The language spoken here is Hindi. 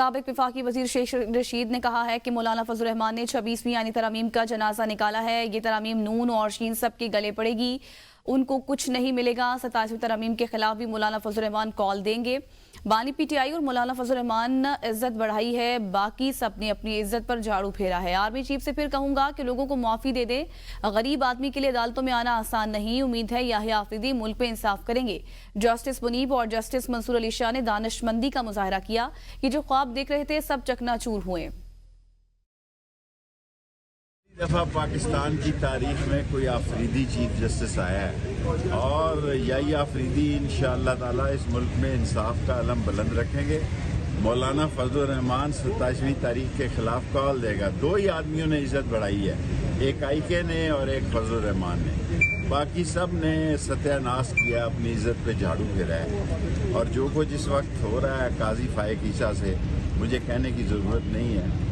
साबिक वफाकी वजीर शेख रशीद ने कहा है कि मौलाना फजल रहमान ने 26वीं यानी तरमीम का जनाजा निकाला है। ये तरमीम नून और शीन सब के गले पड़ेगी, उनको कुछ नहीं मिलेगा। 27वीं तरमीम के खिलाफ भी मौलाना फजल रहमान कॉल देंगे। बानी पीटीआई और मौलाना फजल रहमान इज्जत बढ़ाई है, बाकी सब ने अपनी इज्जत पर झाड़ू फेरा है। आर्मी चीफ से फिर कहूंगा कि लोगों को माफी दे दे। गरीब आदमी के लिए अदालतों में आना आसान नहीं। उम्मीद है याहिया आफरीदी मुल्क पे इंसाफ करेंगे। जस्टिस मुनीब और जस्टिस मंसूर अली शाह ने दानिशमंदी का मुजाहरा किया कि जो ख्वाब देख रहे थे सब चकनाचूर हुए। दफा पाकिस्तान की तारीख में कोई आफरीदी चीफ जस्टिस आया है और यही आफरीदी इंशाअल्लाह ताला इस मुल्क में इंसाफ का अलम बुलंद रखेंगे। मौलाना फजल रहमान 27वीं तारीख के खिलाफ कॉल देगा। दो ही आदमियों ने इज्जत बढ़ाई है, एक आईके ने और एक फजल रहमान ने। बाकी सब ने सत्यानाश किया, अपनी इज्जत पे झाड़ू फेरा है। और जो कुछ इस वक्त हो रहा है काजी फाइक ईसा से, मुझे कहने की ज़रूरत नहीं है।